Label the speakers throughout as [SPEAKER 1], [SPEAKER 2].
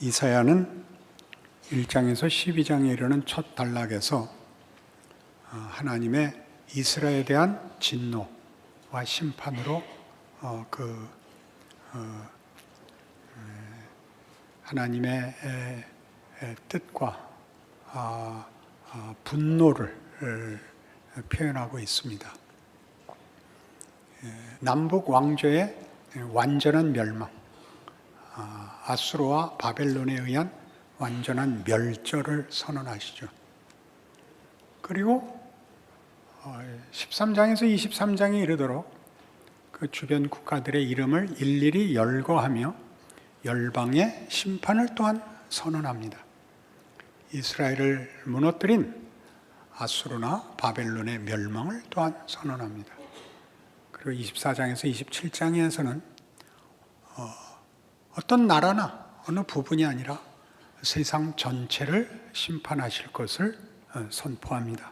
[SPEAKER 1] 이사야는 1장에서 12장에 이르는 첫 단락에서 하나님의 이스라엘에 대한 진노와 심판으로 하나님의 뜻과 분노를 표현하고 있습니다. 남북 왕조의 완전한 멸망, 아수르와 바벨론에 의한 완전한 멸절을 선언하시죠. 그리고 13장에서 23장에 이르도록 그 주변 국가들의 이름을 일일이 열거하며 열방의 심판을 또한 선언합니다. 이스라엘을 무너뜨린 아수르나 바벨론의 멸망을 또한 선언합니다. 그리고 24장에서 27장에서는 어떤 나라나 어느 부분이 아니라 세상 전체를 심판하실 것을 선포합니다.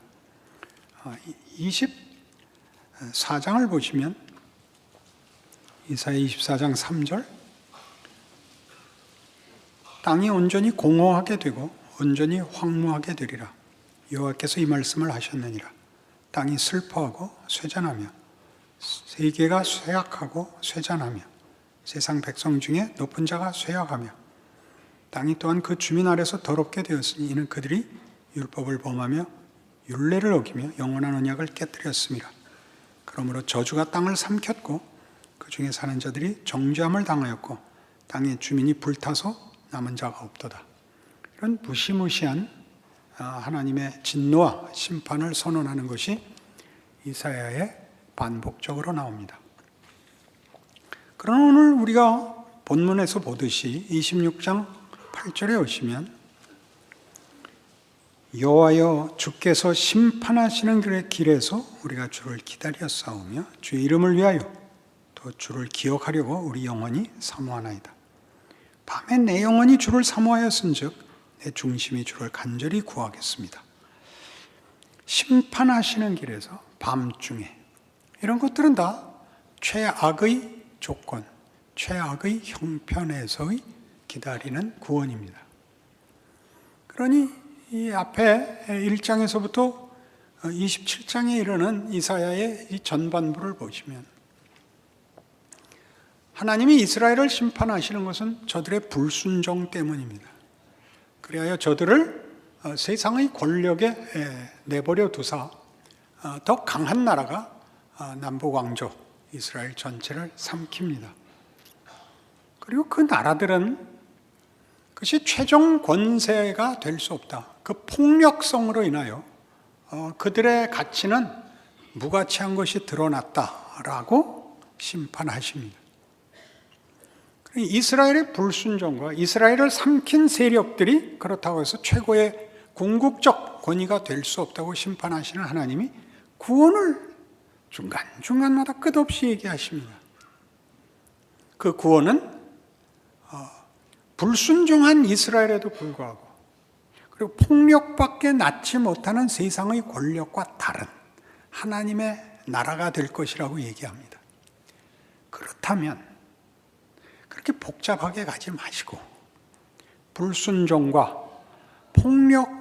[SPEAKER 1] 24장을 보시면 이사야 24장 3절, 땅이 온전히 공허하게 되고 온전히 황무하게 되리라. 여호와께서 이 말씀을 하셨느니라. 땅이 슬퍼하고 쇠잔하며 세계가 쇠약하고 쇠잔하며 세상 백성 중에 높은 자가 쇠약하며 땅이 또한 그 주민 아래서 더럽게 되었으니 이는 그들이 율법을 범하며 율례를 어기며 영원한 언약을 깨뜨렸습니다. 그러므로 저주가 땅을 삼켰고 그 중에 사는 자들이 정죄함을 당하였고 땅의 주민이 불타서 남은 자가 없도다. 이런 무시무시한 하나님의 진노와 심판을 선언하는 것이 이사야에 반복적으로 나옵니다. 그러나 오늘 우리가 본문에서 보듯이 26장 8절에 오시면 여호와여 주께서 심판하시는 길에서 우리가 주를 기다려 싸우며 주의 이름을 위하여 또 주를 기억하려고 우리 영혼이 사모하나이다. 밤에 내 영혼이 주를 사모하였은즉 내 중심이 주를 간절히 구하겠습니다. 심판하시는 길에서 밤중에 이런 것들은 다 최악의 조건, 최악의 형편에서의 기다리는 구원입니다. 그러니 이 앞에 1장에서부터 27장에 이르는 이사야의 이 전반부를 보시면 하나님이 이스라엘을 심판하시는 것은 저들의 불순종 때문입니다. 그리하여 저들을 세상의 권력에 내버려 두사 더 강한 나라가 남북 왕조 이스라엘 전체를 삼킵니다. 그리고 그 나라들은 그것이 최종 권세가 될 수 없다. 그 폭력성으로 인하여 그들의 가치는 무가치한 것이 드러났다라고 심판하십니다. 이스라엘의 불순종과 이스라엘을 삼킨 세력들이 그렇다고 해서 최고의 궁극적 권위가 될 수 없다고 심판하시는 하나님이 구원을 중간중간마다 끝없이 얘기하십니다. 그 구원은 불순종한 이스라엘에도 불구하고 그리고 폭력밖에 낳지 못하는 세상의 권력과 다른 하나님의 나라가 될 것이라고 얘기합니다. 그렇다면 그렇게 복잡하게 가지 마시고 불순종과 폭력을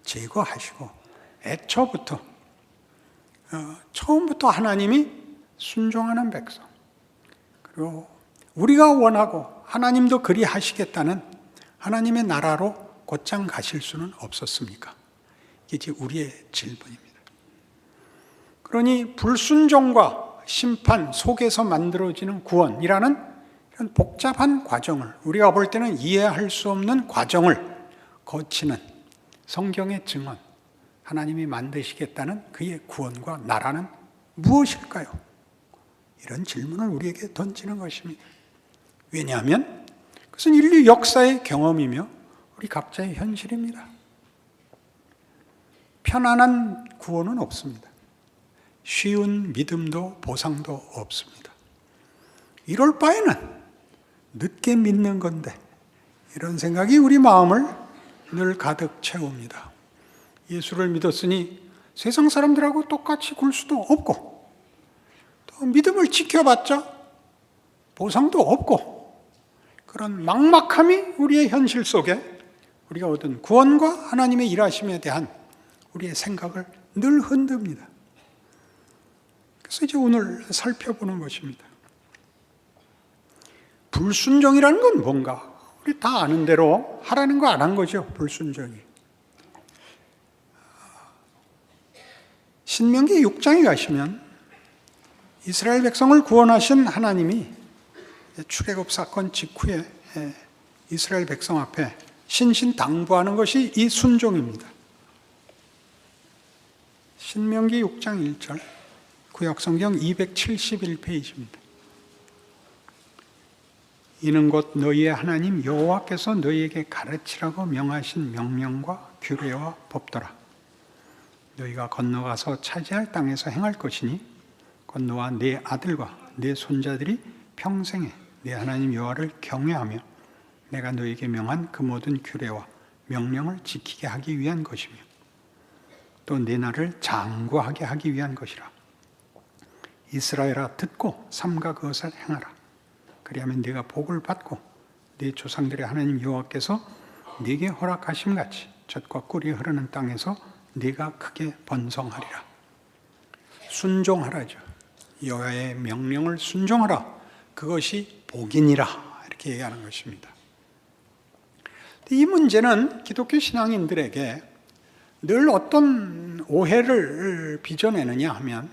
[SPEAKER 1] 제거하시고 애초부터 처음부터 하나님이 순종하는 백성, 그리고 우리가 원하고 하나님도 그리 하시겠다는 하나님의 나라로 곧장 가실 수는 없었습니까? 이게 우리의 질문입니다. 그러니 불순종과 심판 속에서 만들어지는 구원이라는 이런 복잡한 과정을, 우리가 볼 때는 이해할 수 없는 과정을 거치는 성경의 증언, 하나님이 만드시겠다는 그의 구원과 나라는 무엇일까요? 이런 질문을 우리에게 던지는 것입니다. 왜냐하면 그것은 인류 역사의 경험이며 우리 각자의 현실입니다. 편안한 구원은 없습니다. 쉬운 믿음도 보상도 없습니다. 이럴 바에는 늦게 믿는 건데, 이런 생각이 우리 마음을 늘 가득 채웁니다. 예수를 믿었으니 세상 사람들하고 똑같이 굴 수도 없고, 또 믿음을 지켜봤자 보상도 없고, 그런 막막함이 우리의 현실 속에 우리가 얻은 구원과 하나님의 일하심에 대한 우리의 생각을 늘 흔듭니다. 그래서 이제 오늘 살펴보는 것입니다. 불순종이라는 건 뭔가? 우리 다 아는 대로 하라는 거 안 한 거죠, 불순종이. 신명기 6장에 가시면 이스라엘 백성을 구원하신 하나님이 출애굽 사건 직후에 이스라엘 백성 앞에 신신당부하는 것이 이 순종입니다. 신명기 6장 1절, 구약성경 271페이지입니다. 이는 곧 너희의 하나님 여호와께서 너희에게 가르치라고 명하신 명령과 규례와 법도라. 너희가 건너가서 차지할 땅에서 행할 것이니 곧 너와 네 아들과 네 손자들이 평생에 네 하나님 여호와를 경외하며 내가 너희에게 명한 그 모든 규례와 명령을 지키게 하기 위한 것이며 또 내 나를 장구하게 하기 위한 것이라. 이스라엘아 듣고 삼가 그것을 행하라. 그리하면 네가 복을 받고 네 조상들의 하나님 여호와께서 네게 허락하심 같이 젖과 꿀이 흐르는 땅에서 네가 크게 번성하리라. 순종하라죠. 여호와의 명령을 순종하라. 그것이 복이니라. 이렇게 얘기하는 것입니다. 이 문제는 기독교 신앙인들에게 늘 어떤 오해를 빚어내느냐 하면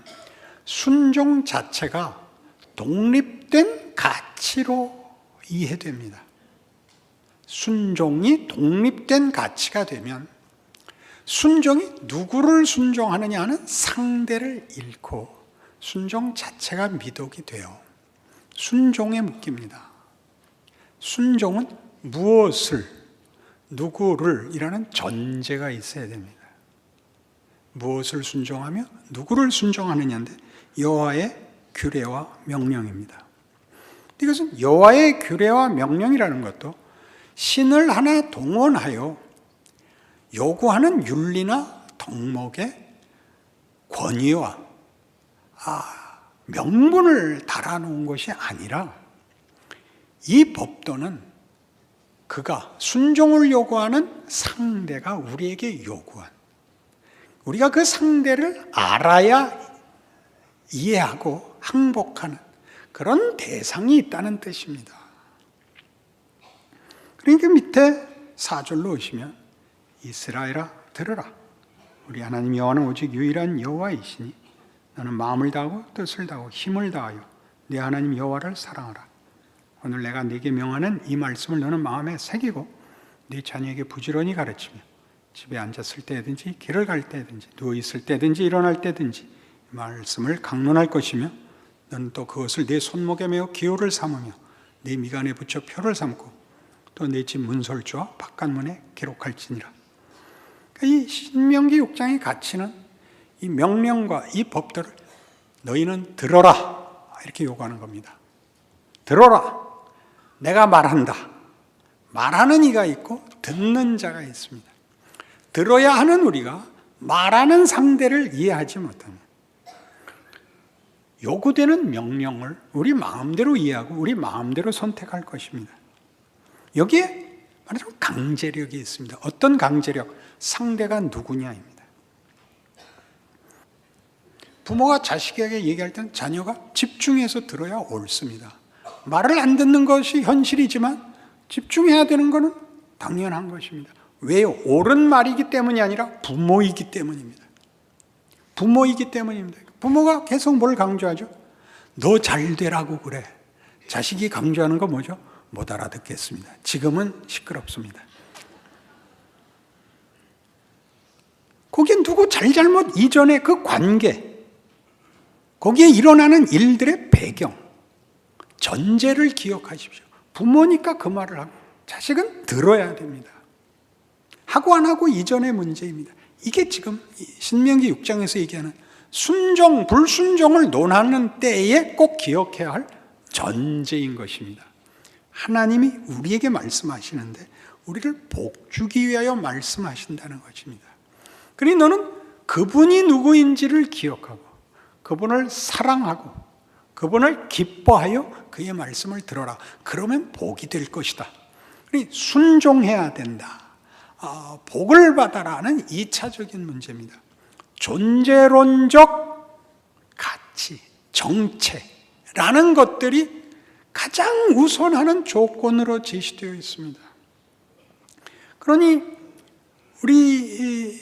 [SPEAKER 1] 순종 자체가 독립된 가치로 이해됩니다. 순종이 독립된 가치가 되면 순종이 누구를 순종하느냐 하는 상대를 잃고 순종 자체가 미덕이 돼요. 순종에 묶입니다. 순종은 무엇을, 누구를 이라는 전제가 있어야 됩니다. 무엇을 순종하며 누구를 순종하느냐인데 여호와의 규례와 명령입니다. 이것은 여호와의 규례와 명령이라는 것도 신을 하나 동원하여 요구하는 윤리나 덕목의 권위와 명분을 달아놓은 것이 아니라 이 법도는 그가 순종을 요구하는 상대가 우리에게 요구한, 우리가 그 상대를 알아야 이해하고 항복하는 그런 대상이 있다는 뜻입니다. 그러니까 밑에 4절로 오시면 이스라엘아 들으라. 우리 하나님 여호와는 오직 유일한 여호와이시니 너는 마음을 다하고 뜻을 다하고 힘을 다하여 네 하나님 여호와를 사랑하라. 오늘 내가 네게 명하는 이 말씀을 너는 마음에 새기고 네 자녀에게 부지런히 가르치며 집에 앉았을 때든지 길을 갈 때든지 누워있을 때든지 일어날 때든지 이 말씀을 강론할 것이며 너는 또 그것을 네 손목에 메어 기호를 삼으며 네 미간에 붙여 표를 삼고 또 내 집 문설주와 바깥문에 기록할지니라. 이 신명기 6장의 가치는 이 명령과 이 법들을 너희는 들어라 이렇게 요구하는 겁니다. 들어라. 내가 말한다. 말하는 이가 있고 듣는 자가 있습니다. 들어야 하는 우리가 말하는 상대를 이해하지 못합니다. 요구되는 명령을 우리 마음대로 이해하고 우리 마음대로 선택할 것입니다. 여기에 말하자면 강제력이 있습니다. 어떤 강제력? 상대가 누구냐입니다. 부모가 자식에게 얘기할 때는 자녀가 집중해서 들어야 옳습니다. 말을 안 듣는 것이 현실이지만 집중해야 되는 것은 당연한 것입니다. 왜요? 옳은 말이기 때문이 아니라 부모이기 때문입니다. 부모이기 때문입니다. 부모가 계속 뭘 강조하죠? 너 잘 되라고 그래. 자식이 강조하는 거 뭐죠? 못 알아듣겠습니다. 지금은 시끄럽습니다. 거기에 누구 잘잘못 이전의 그 관계, 거기에 일어나는 일들의 배경, 전제를 기억하십시오. 부모니까 그 말을 하고 자식은 들어야 됩니다. 하고 안 하고 이전의 문제입니다. 이게 지금 신명기 6장에서 얘기하는 순종, 불순종을 논하는 때에 꼭 기억해야 할 전제인 것입니다. 하나님이 우리에게 말씀하시는데 우리를 복주기 위하여 말씀하신다는 것입니다. 그러니 너는 그분이 누구인지를 기억하고 그분을 사랑하고 그분을 기뻐하여 그의 말씀을 들어라. 그러면 복이 될 것이다. 순종해야 된다. 복을 받아라는 2차적인 문제입니다. 존재론적 가치, 정체라는 것들이 가장 우선하는 조건으로 제시되어 있습니다. 그러니 우리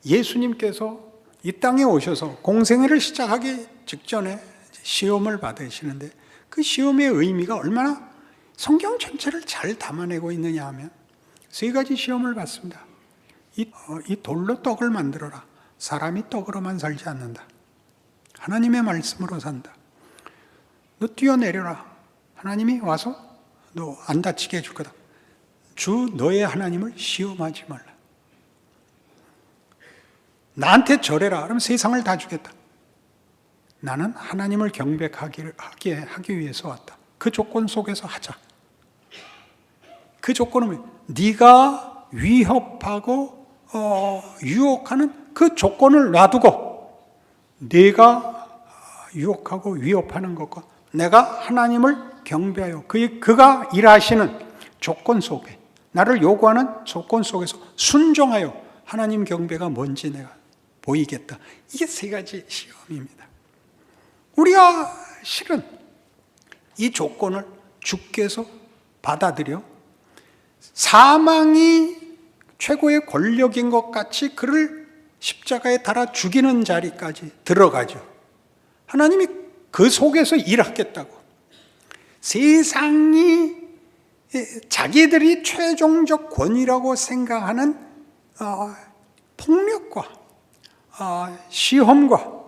[SPEAKER 1] 예수님께서 이 땅에 오셔서 공생애를 시작하기 직전에 시험을 받으시는데 그 시험의 의미가 얼마나 성경 전체를 잘 담아내고 있느냐 하면 3가지 시험을 받습니다. 이 돌로 떡을 만들어라. 사람이 떡으로만 살지 않는다. 하나님의 말씀으로 산다. 너 뛰어내려라. 하나님이 와서 너 안 다치게 해줄 거다. 주 너의 하나님을 시험하지 말라. 나한테 절해라. 그럼 세상을 다 주겠다. 나는 하나님을 경배하게 하기 위해서 왔다. 그 조건 속에서 하자. 그 조건은 뭐예요? 네가 위협하고 유혹하는 그 조건을 놔두고 네가 유혹하고 위협하는 것과 내가 하나님을 경배하여 그가 일하시는 조건 속에 나를 요구하는 조건 속에서 순종하여 하나님 경배가 뭔지 내가 보이겠다. 이게 3가지 시험입니다. 우리가 실은 이 조건을 주께서 받아들여 사망이 최고의 권력인 것 같이 그를 십자가에 달아 죽이는 자리까지 들어가죠. 하나님이 그 속에서 일하겠다고. 세상이 자기들이 최종적 권위라고 생각하는 폭력과 시험과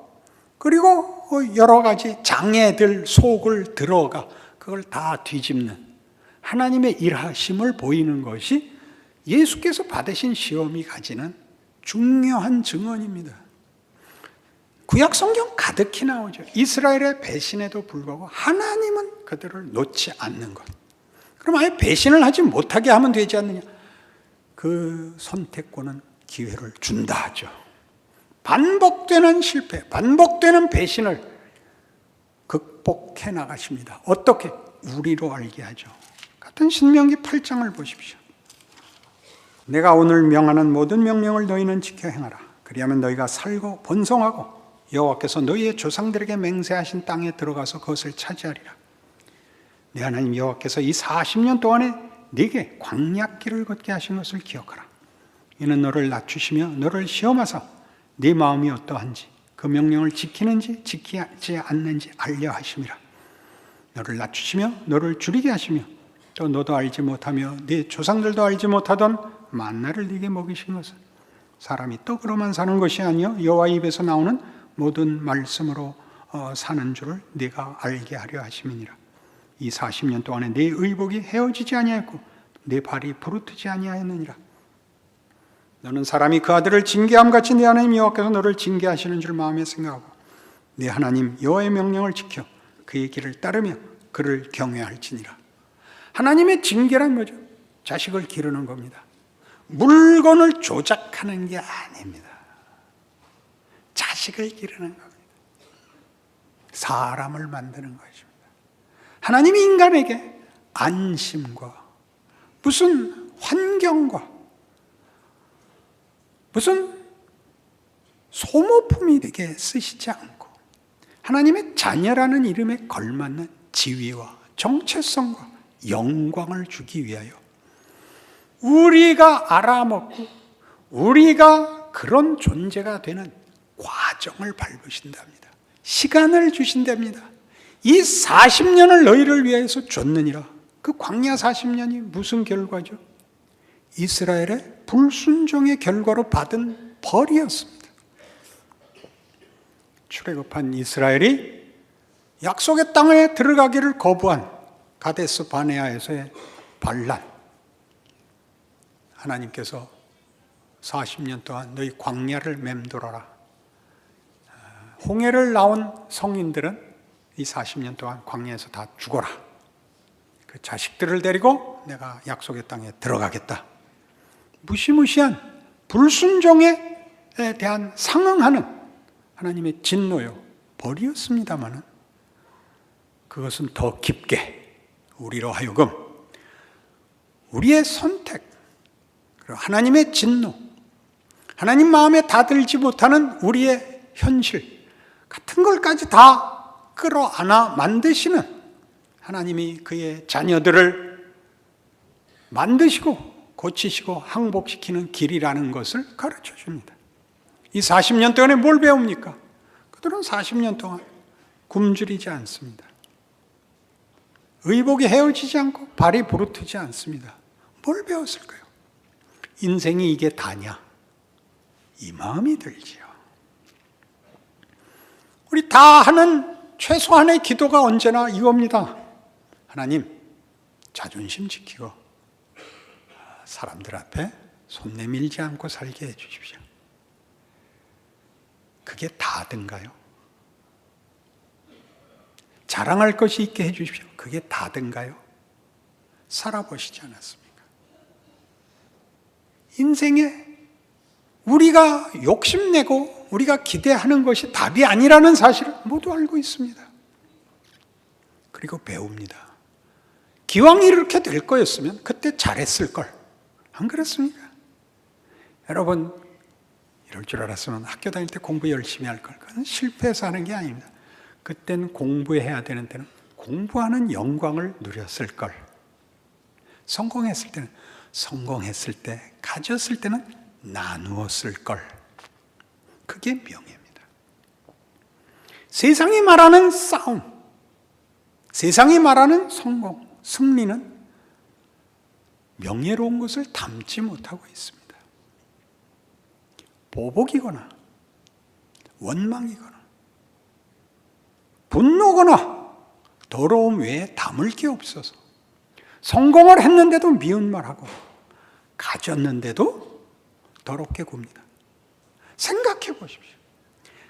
[SPEAKER 1] 그리고 여러 가지 장애들 속을 들어가 그걸 다 뒤집는 하나님의 일하심을 보이는 것이 예수께서 받으신 시험이 가지는 중요한 증언입니다. 구약 성경 가득히 나오죠. 이스라엘의 배신에도 불구하고 하나님은 그들을 놓지 않는 것. 그럼 아예 배신을 하지 못하게 하면 되지 않느냐? 그 선택권은 기회를 준다 하죠. 반복되는 실패, 반복되는 배신을 극복해 나가십니다. 어떻게? 우리로 알게 하죠. 같은 신명기 8장을 보십시오. 내가 오늘 명하는 모든 명령을 너희는 지켜 행하라. 그리하면 너희가 살고 번성하고 여호와께서 너희의 조상들에게 맹세하신 땅에 들어가서 그것을 차지하리라. 내 하나님 여호와께서 이 40년 동안에 네게 광야길을 걷게 하신 것을 기억하라. 이는 너를 낮추시며 너를 시험하사 네 마음이 어떠한지 그 명령을 지키는지 지키지 않는지 알려 하심이라. 너를 낮추시며 너를 줄이게 하시며 또 너도 알지 못하며 네 조상들도 알지 못하던 만나를 네게 먹이신 것은 사람이 떡으로만 사는 것이 아니요 여호와 입에서 나오는 모든 말씀으로 사는 줄을 네가 알게 하려 하심이니라. 이 40년 동안에 네 의복이 헤어지지 아니하였고 네 발이 부르트지 아니하였느니라. 너는 사람이 그 아들을 징계함 같이 네 하나님 여호와께서 너를 징계하시는 줄 마음에 생각하고 네 하나님 여호와의 명령을 지켜 그의 길을 따르며 그를 경외할지니라. 하나님의 징계란 뭐죠? 자식을 기르는 겁니다. 물건을 조작하는 게 아닙니다. 자식을 기르는 겁니다. 사람을 만드는 것입니다. 하나님이 인간에게 안심과 무슨 환경과 무슨 소모품이 되게 쓰시지 않고 하나님의 자녀라는 이름에 걸맞는 지위와 정체성과 영광을 주기 위하여 우리가 알아먹고 우리가 그런 존재가 되는 과정을 밟으신답니다. 시간을 주신답니다. 이 40년을 너희를 위해서 줬느니라. 그 광야 40년이 무슨 결과죠? 이스라엘의 불순종의 결과로 받은 벌이었습니다. 출애굽한 이스라엘이 약속의 땅에 들어가기를 거부한 가데스 바네아에서의 반란. 하나님께서 40년 동안 너희 광야를 맴돌아라. 홍해를 나온 성인들은 이 40년 동안 광야에서 다 죽어라. 그 자식들을 데리고 내가 약속의 땅에 들어가겠다. 무시무시한 불순종에 대한 상응하는 하나님의 진노요, 벌이었습니다마는 그것은 더 깊게 우리로 하여금 우리의 선택, 그리고 하나님의 진노, 하나님 마음에 다들지 못하는 우리의 현실 같은 걸까지 다 끌어안아 만드시는 하나님이 그의 자녀들을 만드시고 고치시고 항복시키는 길이라는 것을 가르쳐 줍니다. 이 40년 동안에 뭘 배웁니까? 그들은 40년 동안 굶주리지 않습니다. 의복이 헤어지지 않고 발이 부르트지 않습니다. 뭘 배웠을까요? 인생이 이게 다냐? 이 마음이 들지요. 우리 다 하는 최소한의 기도가 언제나 이겁니다. 하나님, 자존심 지키고 사람들 앞에 손 내밀지 않고 살게 해주십시오. 그게 다든가요? 자랑할 것이 있게 해주십시오. 그게 다든가요? 살아보시지 않았습니까? 인생에 우리가 욕심내고 우리가 기대하는 것이 답이 아니라는 사실을 모두 알고 있습니다. 그리고 배웁니다. 기왕 이렇게 될 거였으면 그때 잘했을 걸. 안 그렇습니까? 여러분, 이럴 줄 알았으면 학교 다닐 때 공부 열심히 할 걸. 그건 실패해서 하는 게 아닙니다. 그때는 공부해야 되는 때는 공부하는 영광을 누렸을 걸. 성공했을 때, 가졌을 때는 나누었을 걸. 그게 명예입니다. 세상이 말하는 싸움, 세상이 말하는 성공, 승리는 명예로운 것을 담지 못하고 있습니다. 보복이거나 원망이거나 분노거나 더러움 외에 담을 게 없어서 성공을 했는데도 미운 말하고 가졌는데도 더럽게 굽니다. 생각해 보십시오.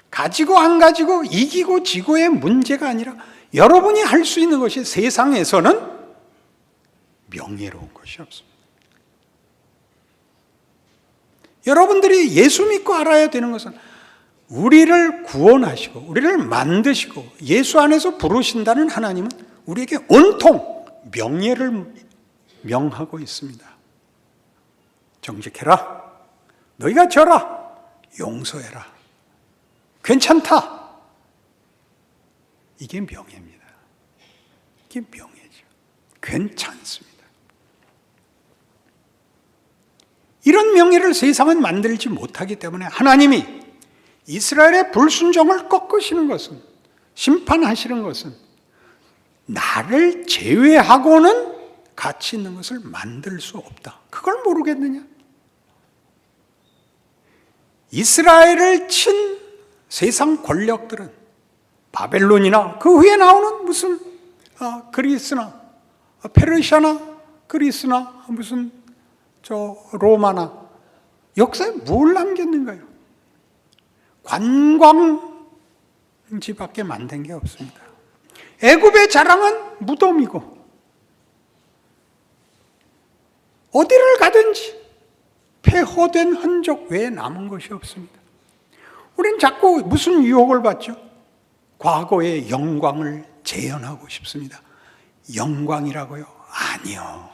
[SPEAKER 1] 가지고 안 가지고 이기고 지고의 문제가 아니라 여러분이 할 수 있는 것이 세상에서는 명예로운 것이 없습니다. 여러분들이 예수 믿고 알아야 되는 것은 우리를 구원하시고 우리를 만드시고 예수 안에서 부르신다는 하나님은 우리에게 온통 명예를 명하고 있습니다. 정직해라. 너희가 져라. 용서해라. 괜찮다. 이게 명예입니다. 이게 명예죠. 괜찮습니다. 이런 명예를 세상은 만들지 못하기 때문에 하나님이 이스라엘의 불순종을 꺾으시는 것은, 심판하시는 것은 나를 제외하고는 가치 있는 것을 만들 수 없다. 그걸 모르겠느냐? 이스라엘을 친 세상 권력들은 바벨론이나 그 후에 나오는 무슨 그리스나 페르시아나 그리스나 무슨 로마나 역사에 뭘 남겼는가요? 관광지밖에 만든 게 없습니다. 애굽의 자랑은 무덤이고 어디를 가든지 폐허된 흔적 외에 남은 것이 없습니다. 우린 자꾸 무슨 유혹을 받죠? 과거의 영광을 재현하고 싶습니다. 영광이라고요? 아니요.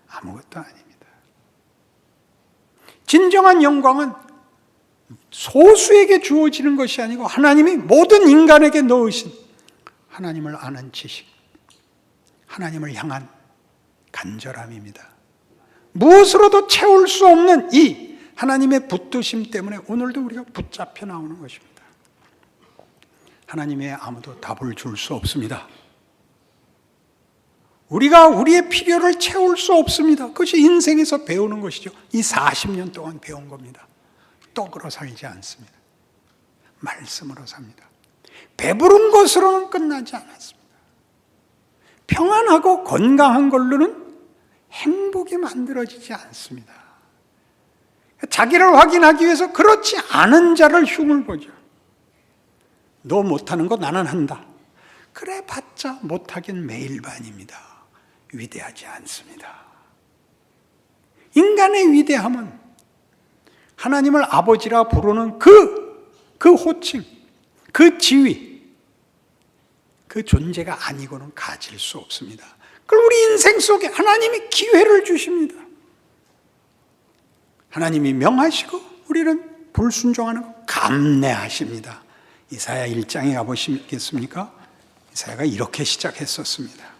[SPEAKER 1] 아무것도 아닙니다. 진정한 영광은 소수에게 주어지는 것이 아니고 하나님이 모든 인간에게 넣으신 하나님을 아는 지식, 하나님을 향한 간절함입니다. 무엇으로도 채울 수 없는 이 하나님의 붙드심 때문에 오늘도 우리가 붙잡혀 나오는 것입니다. 하나님의 아무도 답을 줄 수 없습니다. 우리가 우리의 필요를 채울 수 없습니다. 그것이 인생에서 배우는 것이죠. 이 40년 동안 배운 겁니다. 떡으로 살지 않습니다. 말씀으로 삽니다. 배부른 것으로는 끝나지 않았습니다. 평안하고 건강한 걸로는 행복이 만들어지지 않습니다. 자기를 확인하기 위해서 그렇지 않은 자를 흉을 보죠. 너 못하는 거 나는 한다. 그래 봤자 못하긴 매일반입니다. 위대하지 않습니다. 인간의 위대함은 하나님을 아버지라 부르는 그 호칭, 그 지위, 그 존재가 아니고는 가질 수 없습니다. 그럼 우리 인생 속에 하나님이 기회를 주십니다. 하나님이 명하시고 우리는 불순종하는 거 감내하십니다. 이사야 1장에 가보시겠습니까? 이사야가 이렇게 시작했었습니다.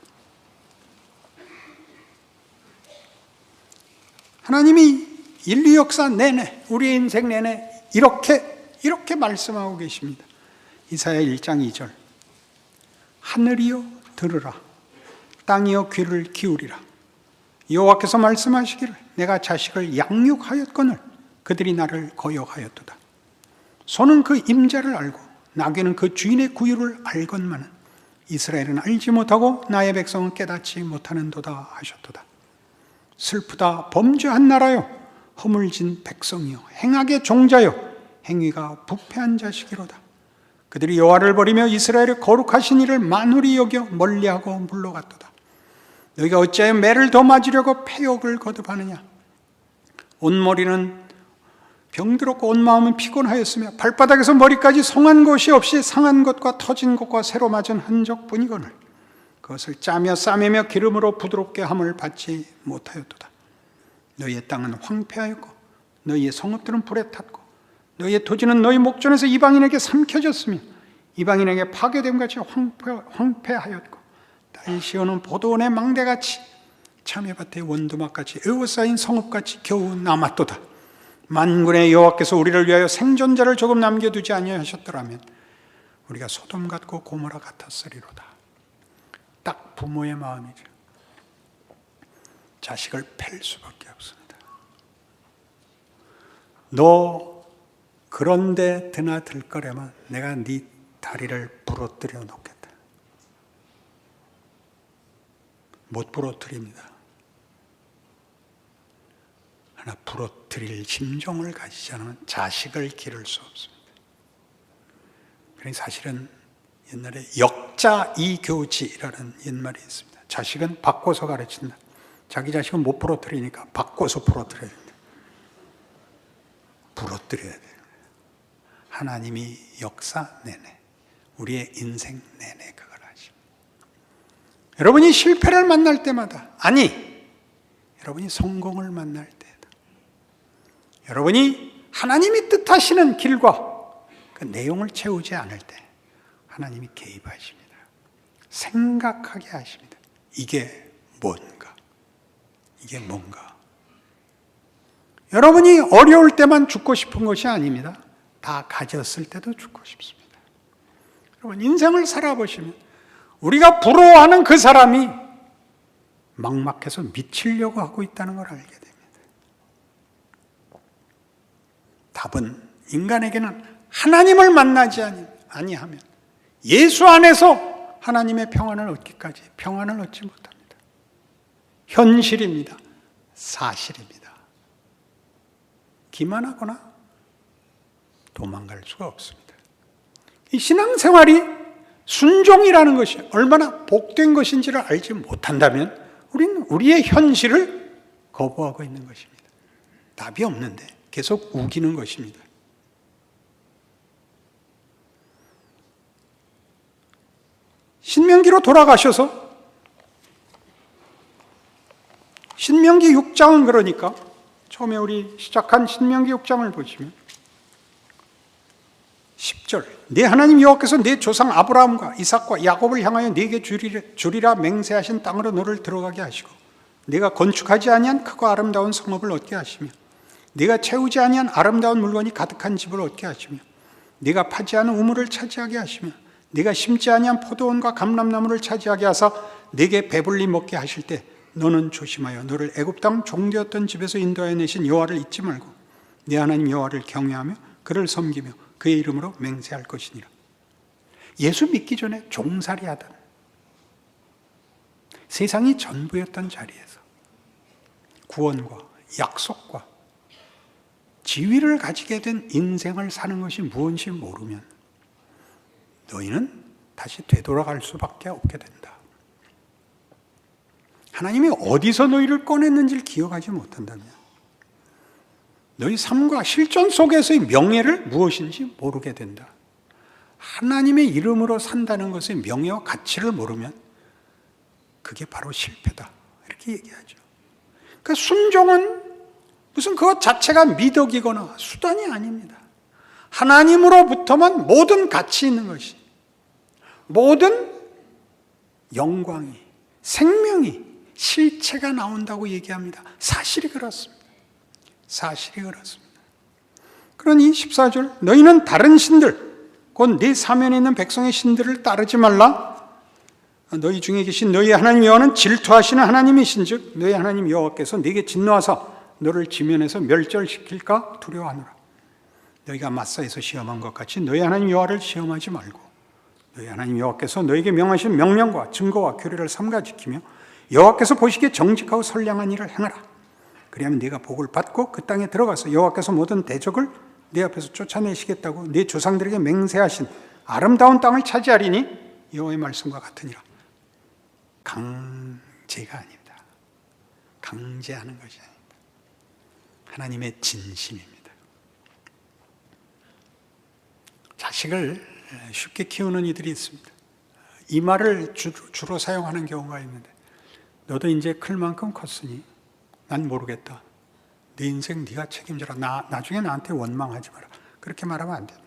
[SPEAKER 1] 하나님이 인류 역사 내내, 우리의 인생 내내 이렇게 말씀하고 계십니다. 이사야 1장 2절. 하늘이여 들으라. 땅이여 귀를 기울이라. 여호와께서 말씀하시기를 내가 자식을 양육하였거늘 그들이 나를 거역하였도다. 소는 그 임자를 알고 나귀는 그 주인의 구유를 알건만은 이스라엘은 알지 못하고 나의 백성은 깨닫지 못하는도다 하셨도다. 슬프다 범죄한 나라요 허물진 백성이요 행악의 종자요 행위가 부패한 자식이로다. 그들이 여호와를 버리며 이스라엘의 거룩하신 이를 만홀히 여겨 멀리하고 물러갔도다. 너희가 어찌하여 매를 더 맞으려고 패욕을 거듭하느냐. 온 머리는 병들었고 온 마음은 피곤하였으며 발바닥에서 머리까지 성한 것이 없이 상한 것과 터진 것과 새로 맞은 흔적뿐이거늘 그것을 짜며 싸매며 기름으로 부드럽게 함을 받지 못하였도다. 너희의 땅은 황폐하였고 너희의 성읍들은 불에 탔고 너희의 토지는 너희 목전에서 이방인에게 삼켜졌으며 이방인에게 파괴됨 같이 황폐하였고 딸 시온은 포도원의 망대같이 참외밭의 원두막같이 에워싸인 성읍같이 겨우 남았도다. 만군의 여호와께서 우리를 위하여 생존자를 조금 남겨두지 아니하셨더라면 우리가 소돔 같고 고모라 같았으리로다. 딱 부모의 마음이죠. 자식을 팰 수밖에 없습니다. 너 그런데 드나들 거라면 내가 네 다리를 부러뜨려 놓겠다. 못 부러뜨립니다. 하나 부러뜨릴 심정을 가지지 않으면 자식을 기를 수 없습니다. 그러니 사실은 옛날에 역자이교지라는 옛말이 있습니다. 자식은 바꿔서 가르친다. 자기 자식은 못 부러뜨리니까 바꿔서 부러뜨려야 된다. 부러뜨려야 돼요. 하나님이 역사 내내, 우리의 인생 내내 그걸 하십니다. 여러분이 실패를 만날 때마다, 아니, 여러분이 성공을 만날 때다. 여러분이 하나님이 뜻하시는 길과 그 내용을 채우지 않을 때 하나님이 개입하십니다. 생각하게 하십니다. 이게 뭔가? 이게 뭔가? 여러분이 어려울 때만 죽고 싶은 것이 아닙니다. 다 가졌을 때도 죽고 싶습니다. 여러분 인생을 살아보시면 우리가 부러워하는 그 사람이 막막해서 미치려고 하고 있다는 걸 알게 됩니다. 답은 인간에게는 하나님을 만나지 아니하면 예수 안에서 하나님의 평안을 얻기까지 평안을 얻지 못합니다. 현실입니다. 사실입니다. 기만하거나 도망갈 수가 없습니다. 이 신앙생활이 순종이라는 것이 얼마나 복된 것인지를 알지 못한다면 우리는 우리의 현실을 거부하고 있는 것입니다. 답이 없는데 계속 우기는 것입니다. 신명기로 돌아가셔서 신명기 6장은 그러니까 처음에 우리 시작한 신명기 6장을 보시면 10절 네 하나님 여호와께서 네 조상 아브라함과 이삭과 야곱을 향하여 네게 주리라 맹세하신 땅으로 너를 들어가게 하시고 네가 건축하지 아니한 크고 아름다운 성읍을 얻게 하시며 네가 채우지 아니한 아름다운 물건이 가득한 집을 얻게 하시며 네가 파지 않은 우물을 차지하게 하시며 네가 심지 아니한 포도원과 감람나무를 차지하게 하사 네게 배불리 먹게 하실 때 너는 조심하여 너를 애굽 땅 종되었던 집에서 인도하여 내신 여호와를 잊지 말고 네 하나님 여호와를 경외하며 그를 섬기며 그의 이름으로 맹세할 것이니라. 예수 믿기 전에 종살이 하던 세상이 전부였던 자리에서 구원과 약속과 지위를 가지게 된 인생을 사는 것이 무엇인지 모르면 너희는 다시 되돌아갈 수밖에 없게 된다. 하나님이 어디서 너희를 꺼냈는지를 기억하지 못한다면 너희 삶과 실존 속에서의 명예를 무엇인지 모르게 된다. 하나님의 이름으로 산다는 것의 명예와 가치를 모르면 그게 바로 실패다, 이렇게 얘기하죠. 그러니까 순종은 무슨 그것 자체가 미덕이거나 수단이 아닙니다. 하나님으로부터만 모든 가치 있는 것이, 모든 영광이, 생명이, 실체가 나온다고 얘기합니다. 사실이 그렇습니다. 사실이 그렇습니다. 그러니 14절, 너희는 다른 신들, 곧 네 사면에 있는 백성의 신들을 따르지 말라. 너희 중에 계신 너희 하나님 여호와는 질투하시는 하나님이신즉 너희 하나님 여호와께서 네게 진노하사 너를 지면에서 멸절시킬까 두려워하노라. 너희가 마사에서 시험한 것 같이 너희 하나님 여호와를 시험하지 말고 너희 하나님 여호와께서 너희에게 명하신 명령과 증거와 규례를 삼가 지키며 여호와께서 보시기에 정직하고 선량한 일을 행하라. 그리하면 네가 복을 받고 그 땅에 들어가서 여호와께서 모든 대적을 네 앞에서 쫓아내시겠다고 네 조상들에게 맹세하신 아름다운 땅을 차지하리니 여호와의 말씀과 같으니라. 강제가 아닙니다. 강제하는 것이 아닙니다. 하나님의 진심입니다. 자식을 쉽게 키우는 이들이 있습니다. 이 말을 주로 사용하는 경우가 있는데, 너도 이제 클 만큼 컸으니 난 모르겠다. 네 인생 네가 책임져라. 나중에 나한테 원망하지 마라. 그렇게 말하면 안 됩니다.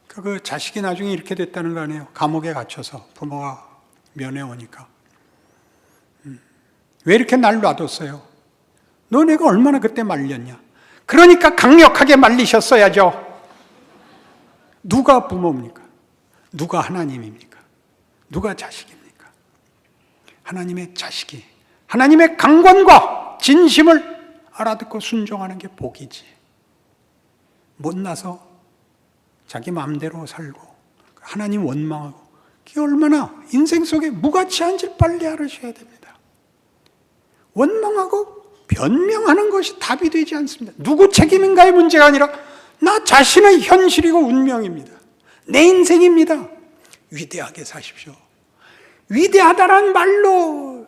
[SPEAKER 1] 그 자식이 나중에 이렇게 됐다는 거 아니에요. 감옥에 갇혀서 부모가 면회 오니까. 왜 이렇게 날 놔뒀어요? 너 내가 얼마나 그때 말렸냐? 그러니까 강력하게 말리셨어야죠. 누가 부모입니까? 누가 하나님입니까? 누가 자식입니까? 하나님의 자식이 하나님의 강권과 진심을 알아듣고 순종하는 게 복이지. 못나서 자기 마음대로 살고 하나님 원망하고, 그게 얼마나 인생 속에 무가치한지 빨리 알으셔야 됩니다. 원망하고 변명하는 것이 답이 되지 않습니다. 누구 책임인가의 문제가 아니라 나 자신의 현실이고 운명입니다. 내 인생입니다. 위대하게 사십시오. 위대하다란 말로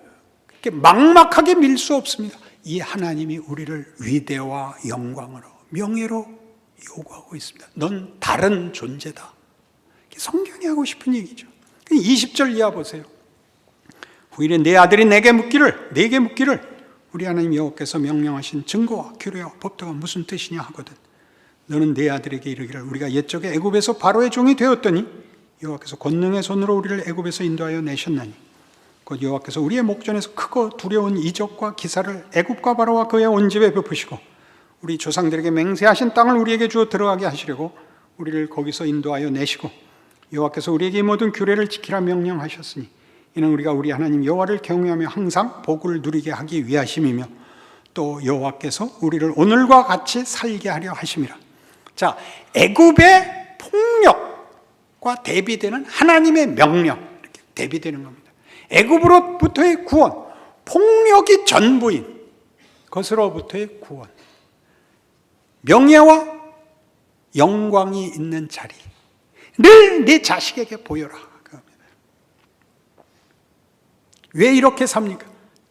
[SPEAKER 1] 이렇게 막막하게 밀 수 없습니다. 이 하나님이 우리를 위대와 영광으로, 명예로 요구하고 있습니다. 넌 다른 존재다. 성경이 하고 싶은 얘기죠. 20절 이하 보세요. 후일에 내 아들이 내게 묻기를 우리 하나님 여호와께서 명령하신 증거와 규례와 법도가 무슨 뜻이냐 하거든. 너는 내 아들에게 이르기를 우리가 옛적에 애굽에서 바로의 종이 되었더니 여호와께서 권능의 손으로 우리를 애굽에서 인도하여 내셨나니 곧 여호와께서 우리의 목전에서 크고 두려운 이적과 기사를 애굽과 바로와 그의 온 집에 베푸시고 우리 조상들에게 맹세하신 땅을 우리에게 주어 들어가게 하시려고 우리를 거기서 인도하여 내시고 여호와께서 우리에게 이 모든 규례를 지키라 명령하셨으니 이는 우리가 우리 하나님 여호와를 경외하며 항상 복을 누리게 하기 위하심이며 또 여호와께서 우리를 오늘과 같이 살게 하려 하심이라. 자, 애굽의 폭력과 대비되는 하나님의 명령, 이렇게 대비되는 겁니다. 애굽으로부터의 구원, 폭력이 전부인 것으로부터의 구원, 명예와 영광이 있는 자리, 늘 내 자식에게 보여라. 왜 이렇게 삽니까?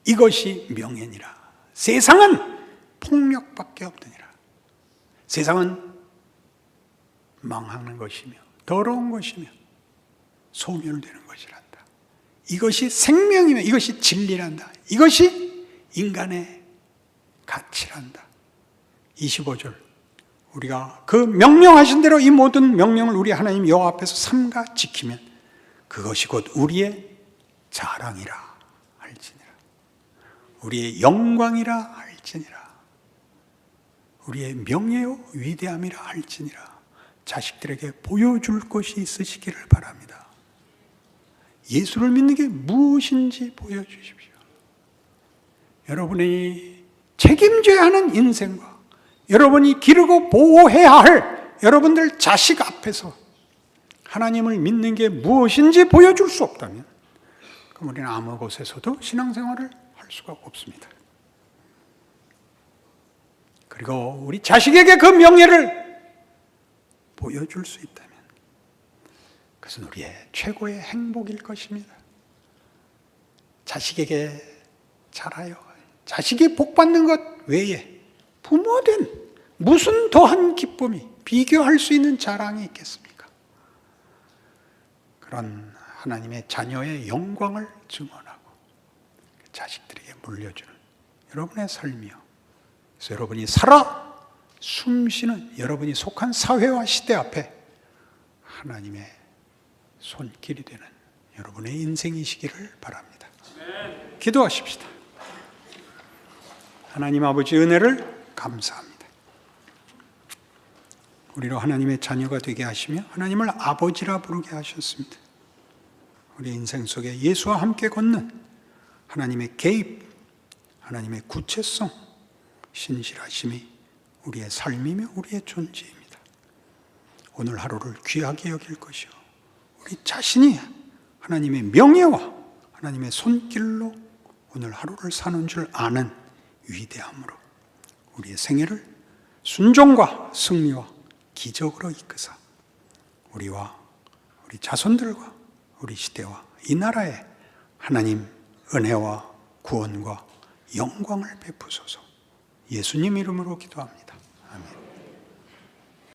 [SPEAKER 1] 이것이 명예니라. 세상은 폭력밖에 없느니라. 세상은 망하는 것이며 더러운 것이며 소멸되는 것이란다. 이것이 생명이며 이것이 진리란다. 이것이 인간의 가치란다. 25절, 우리가 그 명령하신 대로 이 모든 명령을 우리 하나님 여호와 앞에서 삼가 지키면 그것이 곧 우리의 자랑이라 할지니라. 우리의 영광이라 할지니라. 우리의 명예요 위대함이라 할지니라. 자식들에게 보여줄 것이 있으시기를 바랍니다. 예수를 믿는 게 무엇인지 보여주십시오. 여러분이 책임져야 하는 인생과 여러분이 기르고 보호해야 할 여러분들 자식 앞에서 하나님을 믿는 게 무엇인지 보여줄 수 없다면 그럼 우리는 아무 곳에서도 신앙생활을 할 수가 없습니다. 그리고 우리 자식에게 그 명예를 보여줄 수 있다면 그것은 우리의 최고의 행복일 것입니다. 자식에게 잘하여 자식이 복받는 것 외에 부모된 무슨 더한 기쁨이, 비교할 수 있는 자랑이 있겠습니까? 그런 하나님의 자녀의 영광을 증언하고 자식들에게 물려주는 여러분의 삶이요. 그래서 여러분이 살아 숨쉬는 여러분이 속한 사회와 시대 앞에 하나님의 손길이 되는 여러분의 인생이시기를 바랍니다. 기도하십시다. 하나님 아버지 은혜를 감사합니다. 우리로 하나님의 자녀가 되게 하시며 하나님을 아버지라 부르게 하셨습니다. 우리 인생 속에 예수와 함께 걷는 하나님의 개입, 하나님의 구체성, 신실하심이 우리의 삶이며 우리의 존재입니다. 오늘 하루를 귀하게 여길 것이요 우리 자신이 하나님의 명예와 하나님의 손길로 오늘 하루를 사는 줄 아는 위대함으로 우리의 생애를 순종과 승리와 기적으로 이끄사 우리와 우리 자손들과 우리 시대와 이 나라에 하나님 은혜와 구원과 영광을 베푸소서. 예수님 이름으로 기도합니다. 아멘.